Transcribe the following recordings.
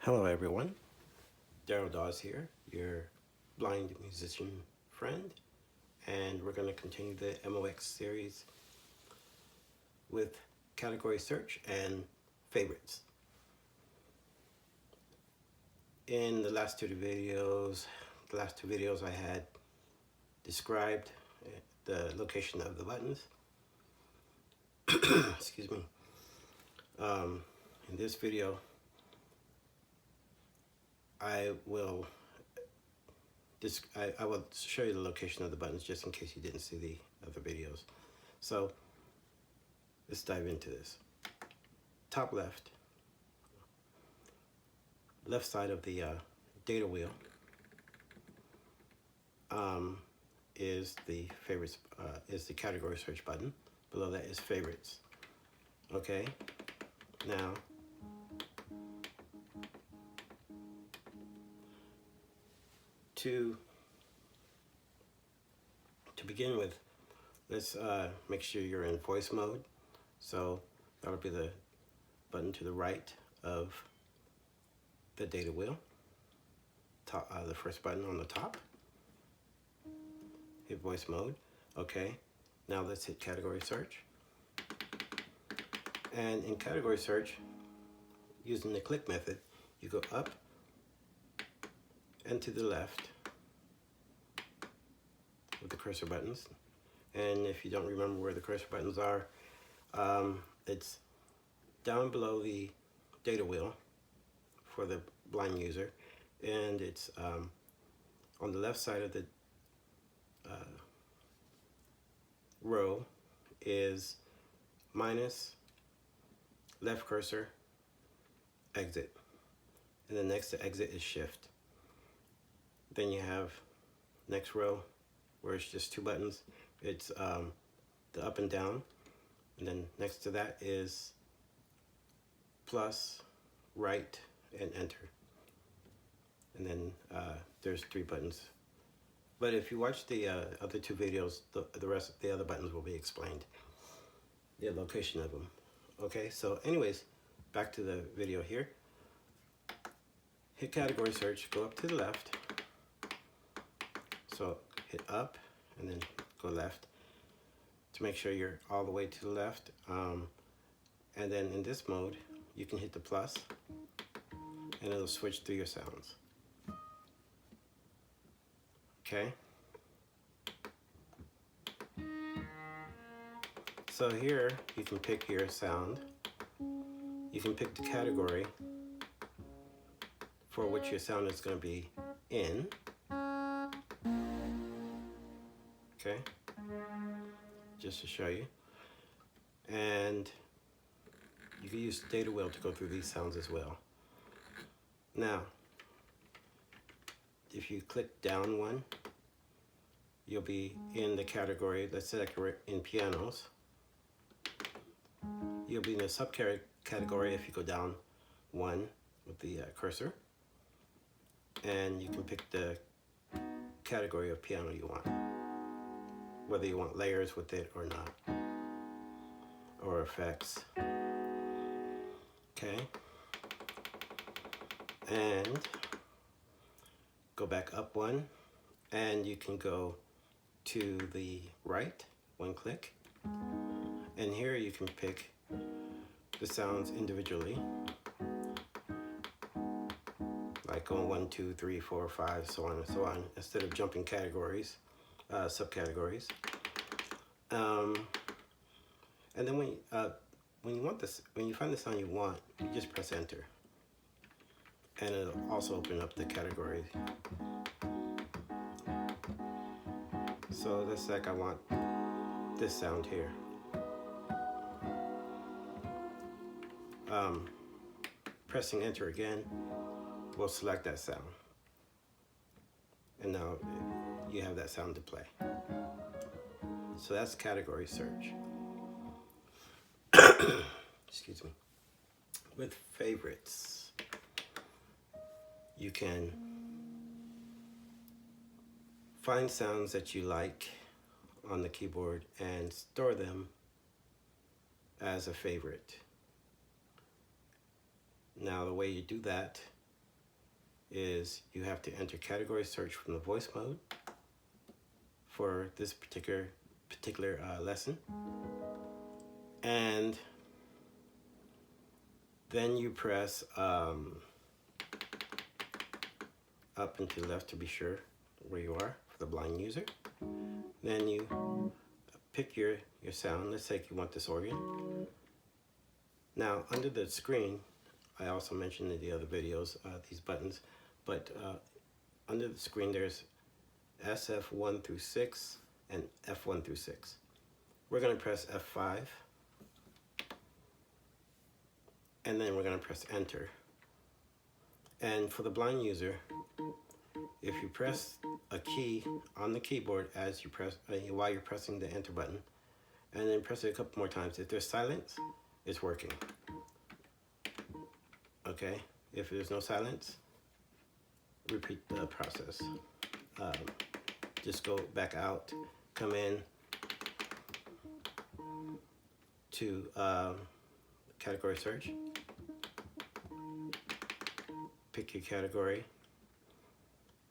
Hello everyone, Daryl Dawes here, your blind musician friend, and we're going to continue the MOX series with category search and favorites. In the last two videos I had described the location of the buttons. Excuse me. In this video, I will show you the location of the buttons just in case you didn't see the other videos. So let's dive into this. Top left side of the data wheel is the favorites, is the category search button. Below that is favorites. Okay, now to begin with, let's make sure you're in voice mode. So that'll be the button to the right of the data wheel. The first button on the top. Hit voice mode. Okay, now let's hit category search. And in category search, using the click method, you go up and to the left with the cursor buttons. And if you don't remember where the cursor buttons are, it's down below the data wheel for the blind user, and it's on the left side of the row is minus, left cursor, exit, and then next to exit is shift. Then you have next row where it's just two buttons. It's the up and down, and then next to that is plus, right, and enter. And then there's three buttons. But if you watch the other two videos, the rest of the other buttons will be explained, the location of them. Okay, so anyways, back to the video here. Hit category search, go up to the left. So hit up and then go left to make sure you're all the way to the left. And then in this mode, you can hit the plus and it'll switch through your sounds. Okay. So here you can pick your sound. You can pick the category for which your sound is going to be in. Okay, just to show you. And you can use the data wheel to go through these sounds as well. Now, if you click down one, you'll be in the category, let's say in pianos. You'll be in a subcategory if you go down one with the cursor. And you can pick the category of piano you want, whether you want layers with it or not, or effects. Okay, and go back up one, and you can go to the right, one click, and here you can pick the sounds individually, like going 1, 2, 3, 4, 5, so on and so on, instead of jumping categories, subcategories. And then when you find the sound you want, you just press enter, and it'll also open up the category. So let's like I want this sound here. Pressing enter again will select that sound, and now you have that sound to play. So that's category search. Excuse me. With favorites, you can find sounds that you like on the keyboard and store them as a favorite. Now the way you do that is you have to enter category search from the voice mode for this particular lesson, and then you press up and to the left to be sure where you are for the blind user. Then you pick your sound. Let's say you want this organ. Now under the screen, I also mentioned in the other videos these buttons, but under the screen there's SF1 through 6 and F1 through 6. We're going to press F5, and then we're going to press enter. And for the blind user, if you press a key on the keyboard as you press while you're pressing the enter button, and then press it a couple more times, if there's silence, it's working. Okay, if there's no silence, repeat the process. Just go back out, come in to category search, pick your category,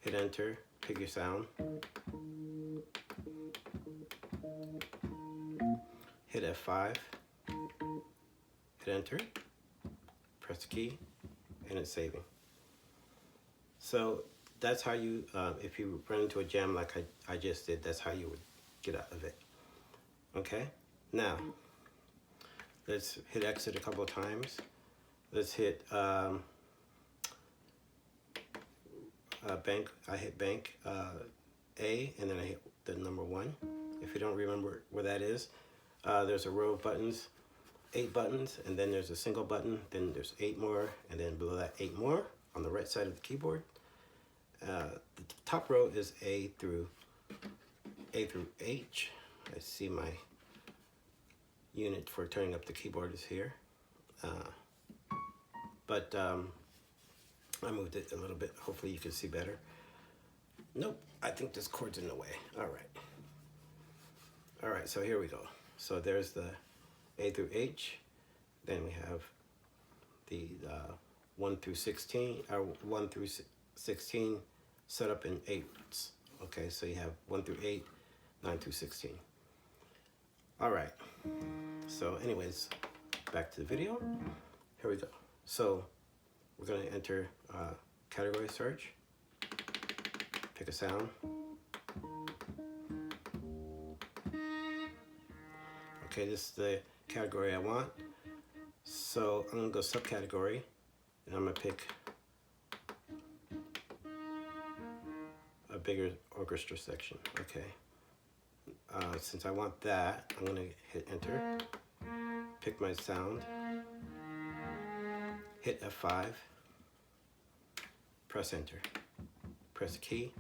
hit enter, pick your sound, hit F5, hit enter, press the key, and it's saving. So that's how you, if you run into a jam like I just did, that's how you would get out of it. Okay, now let's hit exit a couple of times. Let's hit bank. I hit bank A, and then I hit the number 1. If you don't remember where that is, there's a row of buttons, 8 buttons, and then there's a single button, then there's 8 more, and then below that 8 more on the right side of the keyboard. The top row is A through H. I see my unit for turning up the keyboard is here, but I moved it a little bit. Hopefully you can see better. Nope, I think this cord's in the way. All right, so here we go. So there's the A through H. Then we have the 1 through 16, or 1 through 16 set up in 8s. Okay, so you have 1 through 8, 9 through 16. All right, so anyways, back to the video. Here we go. So we're going to enter category search, pick a sound. Okay, this is the category I want. So I'm going to go subcategory, and I'm going to pick a bigger orchestra section. Okay. Since I want that, I'm going to hit enter, pick my sound, hit F5, press enter, press the key,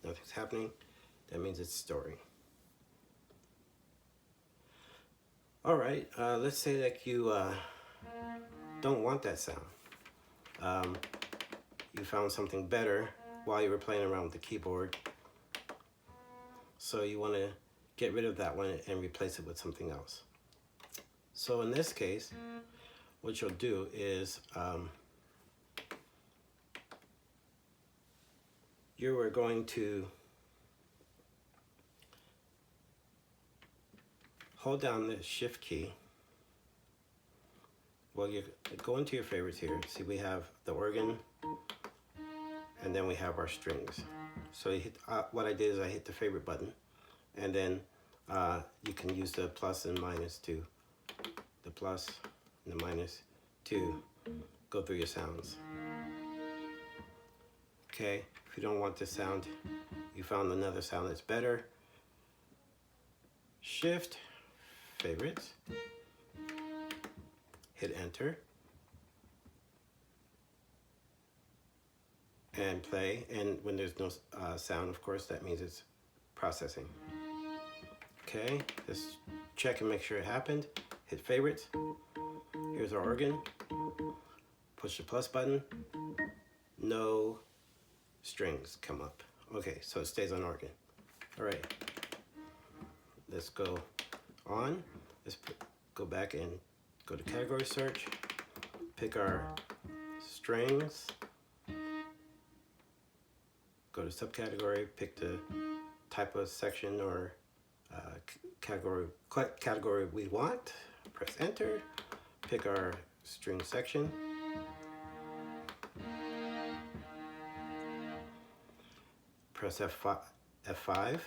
nothing's happening. That means it's storing. All right, let's say that you don't want that sound. You found something better while you were playing around with the keyboard. So you want to get rid of that one and replace it with something else. So in this case, what you'll do is you are going to hold down the shift key. Well, you go into your favorites here. See, we have the organ, and then we have our strings. So you hit, what I did is I hit the favorite button, and then you can use the plus and minus to, the plus and the minus to go through your sounds. Okay, if you don't want this sound, you found another sound that's better. Shift, favorites, hit enter, and play. And when there's no sound, of course, that means it's processing. Okay, just check and make sure it happened. Hit favorites. Here's our organ. Push the plus button. No strings come up. Okay, so it stays on organ. All right, let's go on. Let's go back and go to category search. Pick our strings. to subcategory, pick the type of section or category we want, press enter, pick our string section, press F5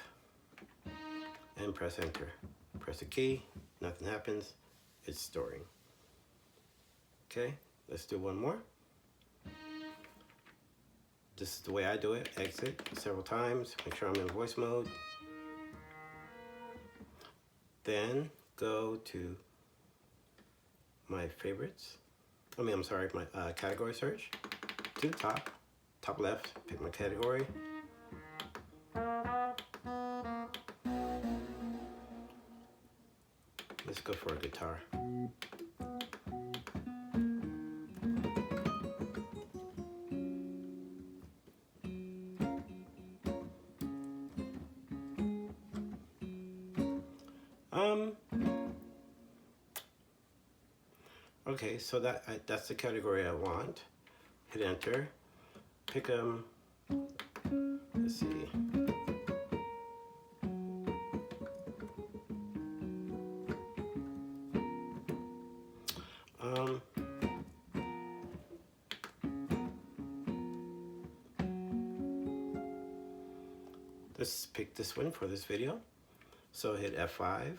and press enter. Press a key, nothing happens, it's storing. Okay, let's do one more. This is the way I do it. Exit several times, make sure I'm in voice mode. Then go to my favorites. I'm sorry, my category search. To the top left, pick my category. Let's go for a guitar. Okay, so that's the category I want. Hit enter. Pick let's see. Let's pick this one for this video. So hit F5,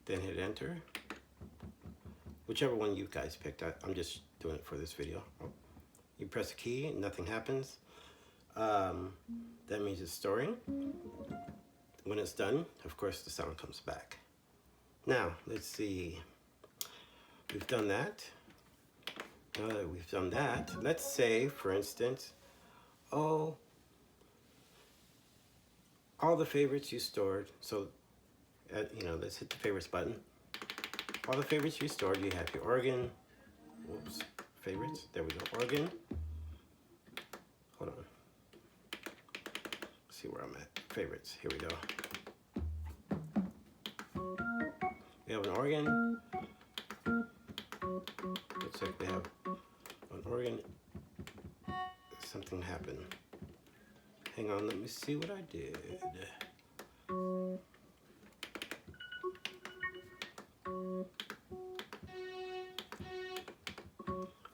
then hit enter. Whichever one you guys picked, I'm just doing it for this video. You press a key, nothing happens. That means it's storing. When it's done, of course, the sound comes back. Now, let's see. We've done that. Now that we've done that, let's say, for instance, all the favorites you stored. So, let's hit the favorites button. All the favorites you stored, you have your organ. Whoops, favorites. There we go, organ. Hold on. Let's see where I'm at. Favorites. Here we go. We have an organ. Looks like we have an organ. Something happened. Hang on, let me see what I did.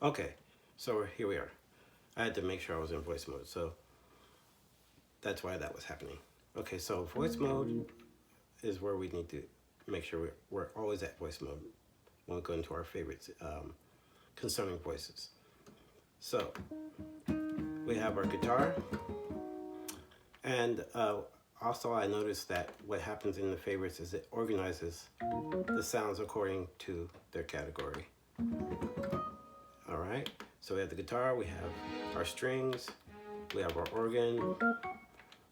Okay, so here we are. I had to make sure I was in voice mode, so that's why that was happening. Okay, so voice mode is where we need to make sure we're always at voice mode when we go into our favorites concerning voices. So we have our guitar, and also I noticed that what happens in the favorites is it organizes the sounds according to their category. All right, so we have the guitar, we have our strings, we have our organ.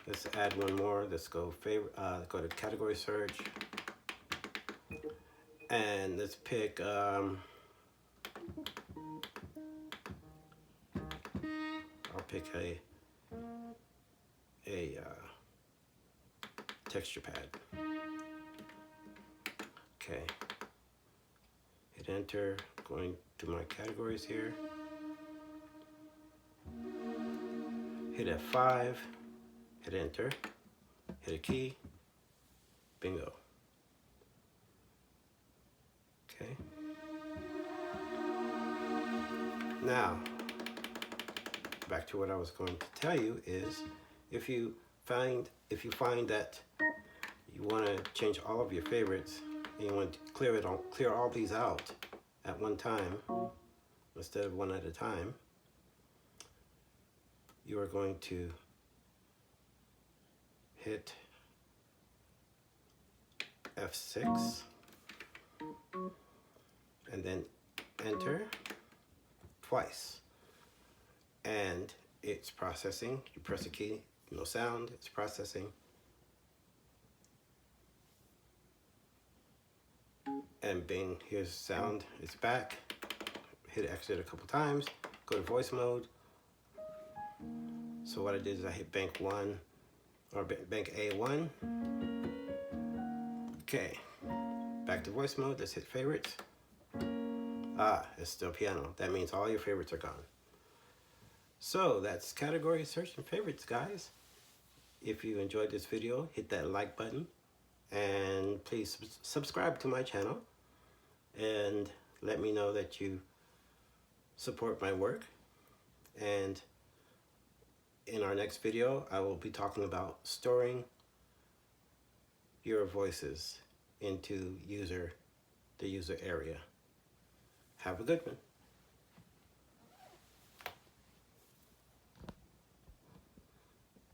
Let's add one more. Let's go go to category search, and let's pick I'll pick a texture pad. Okay, hit enter. Going to my categories here. Hit F5, hit enter, hit a key, bingo. Okay. Now, back to what I was going to tell you is, if you find that you want to change all of your favorites and you want to clear all these out at one time instead of one at a time, you are going to hit F6 and then enter twice, and it's processing. You press a key, no sound, it's processing. And bing, here's sound, it's back. Hit exit a couple times, go to voice mode. So what I did is I hit bank 1, or bank A1. Okay, back to voice mode, let's hit favorites. Ah, it's still piano. That means all your favorites are gone. So that's category search and favorites, guys. If you enjoyed this video, hit that like button and please subscribe to my channel and let me know that you support my work. And in our next video, I will be talking about storing your voices into the user area. Have a good one.